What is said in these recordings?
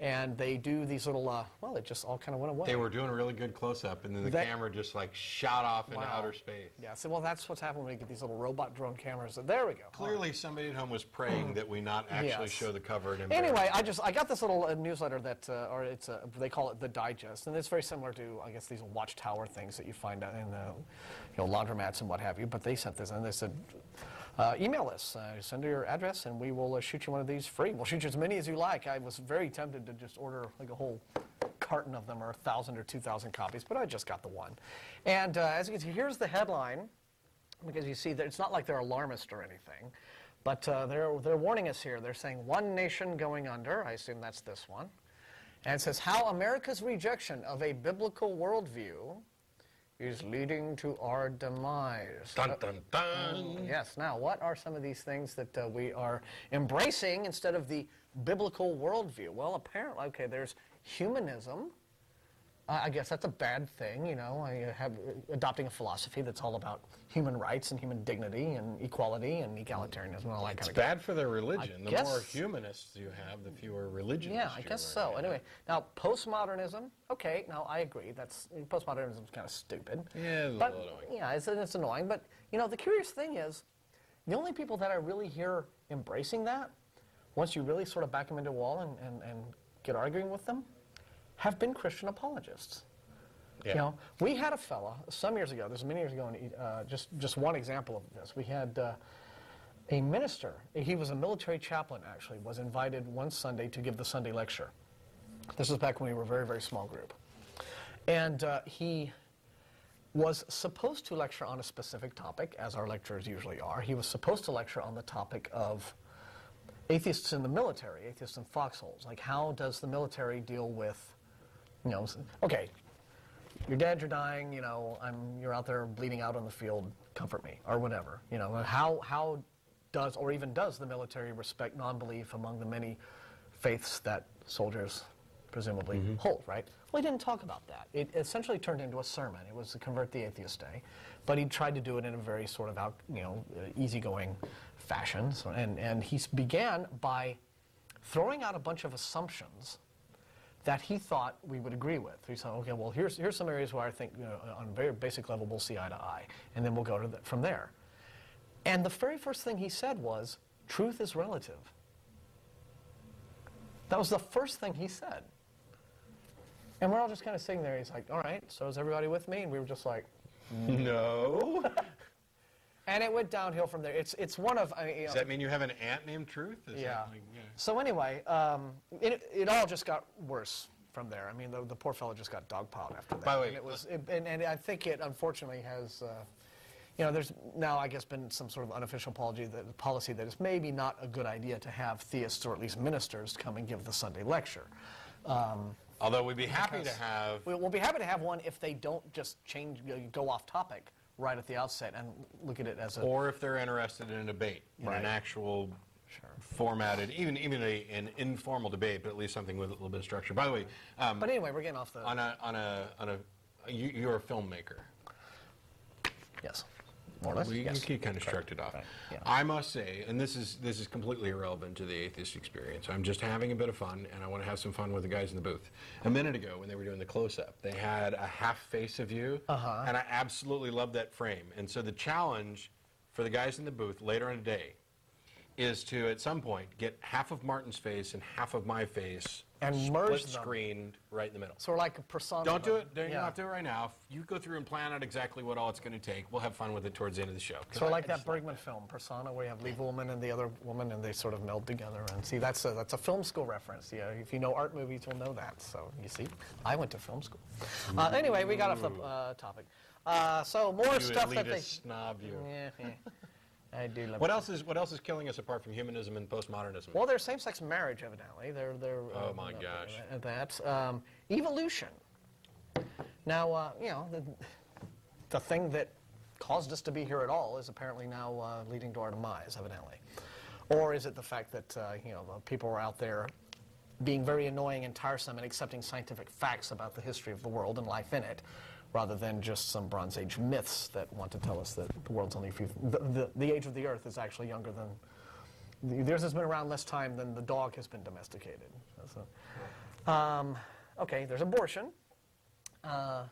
And they do these little, well, it just all kind of went away. They were doing a really good close-up, and then the camera just like shot off into outer space. Yeah, so well, that's what's happening when you get these little robot drone cameras. So there we go. Clearly, somebody at home was praying that we not actually show the cover. And anyway, I got this little newsletter that, or it's they call it the Digest, and it's very similar to, I guess, these watchtower things that you find out in the laundromats and what have you. But they sent this, and they said, email us, send your address, and we will shoot you one of these free. We'll shoot you as many as you like. I was very tempted to just order like a whole carton of them, or 1,000 or 2,000 copies, but I just got the one. And as you can see, here's the headline, because you see that it's not like they're alarmist or anything, but they're warning us here. They're saying one nation going under. I assume that's this one. And it says, how America's rejection of a biblical worldview is leading to our demise. Dun, dun, dun. Yes. Now, what are some of these things that we are embracing instead of the biblical worldview? Well, apparently, okay, there's humanism. I guess that's a bad thing, you know. I have adopting a philosophy that's all about human rights and human dignity and equality and egalitarianism and all that kind of stuff. It's bad for their religion. The more humanists you have, the fewer religions. Yeah, I guess so. Anyway, now postmodernism. Okay, now I agree. That's postmodernism is kind of stupid. Yeah, it's a little annoying. Yeah, it's annoying. But you know, the curious thing is, the only people that I really hear embracing that, once you really sort of back them into a wall and get arguing with them, have been Christian apologists. Yeah. You know, we had a fella some years ago, this was many years ago, and just one example of this. We had a minister, he was a military chaplain actually, was invited one Sunday to give the Sunday lecture. This was back when we were a very, very small group. And he was supposed to lecture on a specific topic, as our lecturers usually are. He was supposed to lecture on the topic of atheists in the military, atheists in foxholes. Like, how does the military deal with, you know, okay, you're dead, you're dying, you know, you're out there bleeding out on the field, comfort me, or whatever. You know, how does, or even does the military respect non-belief among the many faiths that soldiers presumably hold, right? Well, he didn't talk about that. It essentially turned into a sermon. It was the Convert the Atheist Day, but he tried to do it in a very sort of easygoing fashion. So, and he began by throwing out a bunch of assumptions that he thought we would agree with. He said, okay, well, here's some areas where I think, you know, on a very basic level we'll see eye to eye, and then we'll go to from there. And the very first thing he said was, truth is relative. That was the first thing he said. And we're all just kind of sitting there. He's like, all right, so is everybody with me? And we were just like, no. And it went downhill from there. It's one of... I mean, Does that mean you have an aunt named Truth? Yeah. So anyway, it all just got worse from there. I mean, the poor fellow just got dogpiled after that. By the way... And, it was, and I think it, unfortunately, has... you know, there's now, I guess, been some sort of unofficial policy that it's maybe not a good idea to have theists, or at least ministers, come and give the Sunday lecture. Although we'd be happy to have... We'll be happy to have one if they don't just go off topic right at the outset and look at it as a... Or if they're interested in a debate, in an actual formatted, even an informal debate, but at least something with a little bit of structure. By the way... but anyway, we're getting off the... You're a filmmaker. Yes. More or less, you kind of shrugged it off. Right. Yeah. I must say, and this is completely irrelevant to the atheist experience. I'm just having a bit of fun, and I want to have some fun with the guys in the booth. A minute ago, when they were doing the close-up, they had a half face of you, and I absolutely love that frame. And so the challenge for the guys in the booth later in the day is to, at some point, get half of Martin's face and half of my face and merge split screened right in the middle. So we're like a persona. Don't do it. You don't have to do it right now. If you go through and plan out exactly what all it's going to take, we'll have fun with it towards the end of the show. So like that Bergman film, Persona, where you have Leave Woman and the other woman, and they sort of meld together. And see, that's a film school reference. Yeah, if you know art movies, you'll know that. So you see, I went to film school. Anyway, we got off the topic. So more stuff that they snob you. Yeah. I do love what else is killing us apart from humanism and postmodernism? Well, there's same-sex marriage, evidently. Oh my gosh. That evolution. Now, you know, the thing that caused us to be here at all is apparently now leading to our demise, evidently. Or is it the fact that you know, people are out there being very annoying and tiresome and accepting scientific facts about the history of the world and life in it, rather than just some Bronze Age myths that want to tell us that the world's only the age of the Earth is actually younger than theirs has been around less time than the dog has been domesticated. Okay, there's abortion, and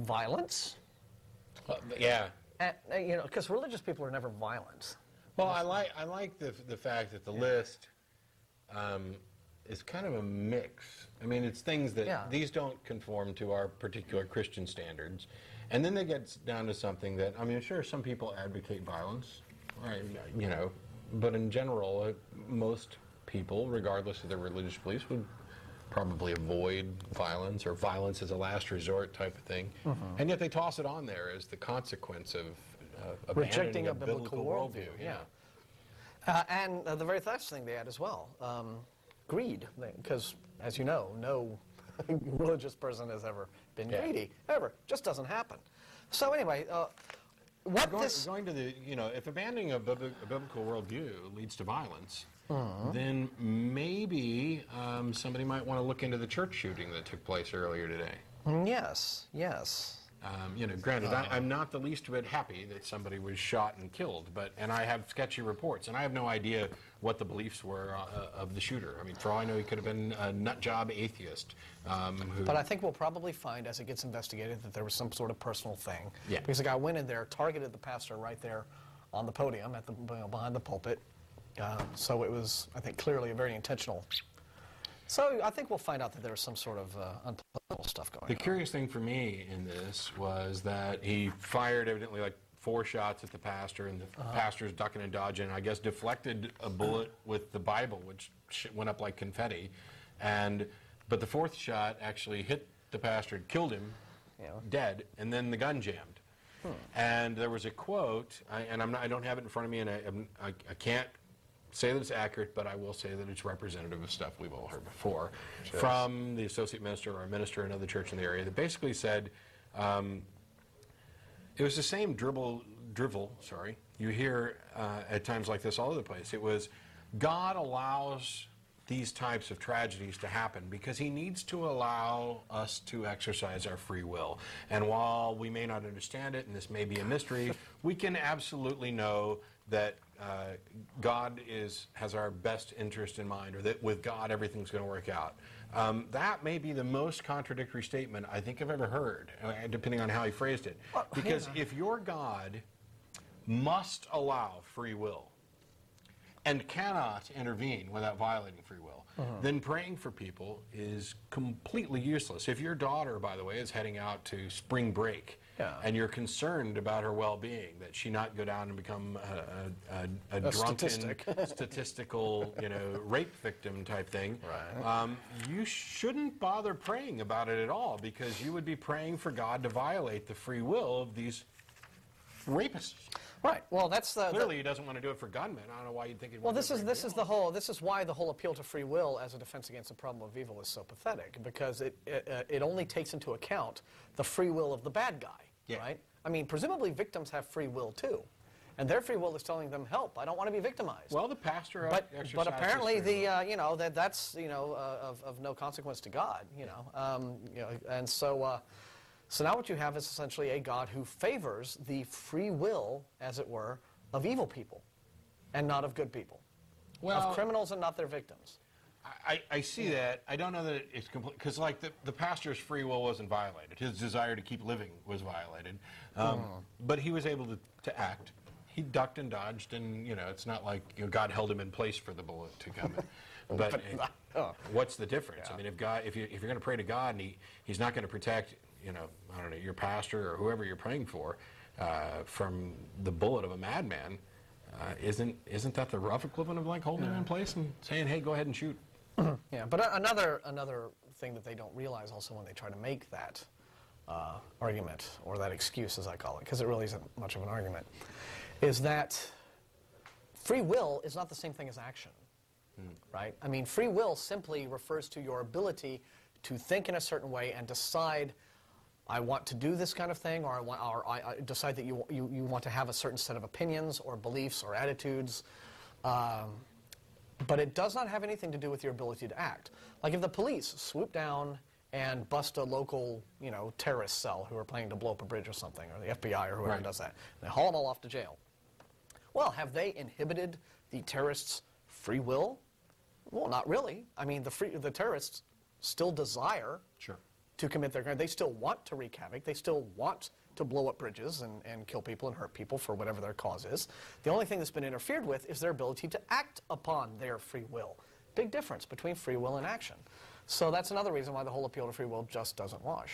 violence. Yeah. And, because religious people are never violent. Well, I like the fact that the list is kind of a mix. I mean, it's things that these don't conform to our particular Christian standards, and then they get down to something that, I mean, sure, some people advocate violence, right? But in general, most people, regardless of their religious beliefs, would probably avoid violence or violence as a last resort type of thing, and yet they toss it on there as the consequence of rejecting a biblical worldview. And the very last thing they add as well, greed, because as you know, no religious person has ever been greedy, ever. Just doesn't happen. So anyway, going to the, if abandoning a biblical worldview leads to violence, then maybe somebody might want to look into the church shooting that took place earlier today. Yes. Granted, I'm not the least bit happy that somebody was shot and killed, and I have sketchy reports, and I have no idea what the beliefs were of the shooter. I mean, for all I know, he could have been a nutjob atheist. But I think we'll probably find, as it gets investigated, that there was some sort of personal thing. Yeah. Because the guy went in there, targeted the pastor right there on the podium, behind the pulpit. So it was, I think, clearly a very intentional. So I think we'll find out that there was some sort of unpleasant stuff going on. The curious thing for me in this was that he fired evidently like 4 shots at the pastor, and the pastor's ducking and dodging, and I guess deflected a bullet with the Bible, which went up like confetti. But the 4th shot actually hit the pastor and killed him, dead, and then the gun jammed. And there was a quote, I don't have it in front of me, and I can't say that it's accurate, but I will say that it's representative of stuff we've all heard before, from the associate minister or a minister in another church in the area, that basically said, it was the same drivel you hear at times like this all over the place. It was, God allows these types of tragedies to happen because he needs to allow us to exercise our free will. And while we may not understand it, and this may be a mystery, we can absolutely know that God has our best interest in mind, or that with God everything's going to work out. That may be the most contradictory statement I think I've ever heard, depending on how he phrased it. Because if your God must allow free will and cannot intervene without violating free will, then praying for people is completely useless. If your daughter, by the way, is heading out to spring break, and you're concerned about her well-being, that she not go down and become a drunken, statistical, rape victim type thing, you shouldn't bother praying about it at all, because you would be praying for God to violate the free will of these rapists. Right. Well, that's clearly he doesn't want to do it for gunmen. I don't know why you'd think he'd well, want to do it for this is why the whole appeal to free will as a defense against the problem of evil is so pathetic, because it only takes into account the free will of the bad guy, right? I mean, presumably victims have free will too, and their free will is telling them, "Help! I don't want to be victimized." Well, the pastor but apparently that's of no consequence to God, and so. So now what you have is essentially a God who favors the free will, as it were, of evil people, and not of good people, of criminals and not their victims. I see that. I don't know that it's complete, because like the pastor's free will wasn't violated. His desire to keep living was violated, but he was able to act. He ducked and dodged, and it's not like God held him in place for the bullet to come in. But what's the difference? I mean, if you're going to pray to God and he's not going to protect, I don't know, your pastor or whoever you're praying for from the bullet of a madman, isn't that the rough equivalent of like holding him in place and saying, "Hey, go ahead and shoot"? Yeah, but another thing that they don't realize also when they try to make that argument, or that excuse as I call it, because it really isn't much of an argument, is that free will is not the same thing as action, right? I mean, free will simply refers to your ability to think in a certain way and decide, I want to do this kind of thing, or I decide that you want to have a certain set of opinions or beliefs or attitudes. But it does not have anything to do with your ability to act. Like if the police swoop down and bust a local, terrorist cell who are planning to blow up a bridge or something, or the FBI or whoever does that, and they haul them all off to jail. Well, have they inhibited the terrorists' free will? Well, not really. I mean, the terrorists still desire to commit their crime. They still want to wreak havoc. They still want to blow up bridges and kill people and hurt people for whatever their cause is. The only thing that's been interfered with is their ability to act upon their free will. Big difference between free will and action. So that's another reason why the whole appeal to free will just doesn't wash.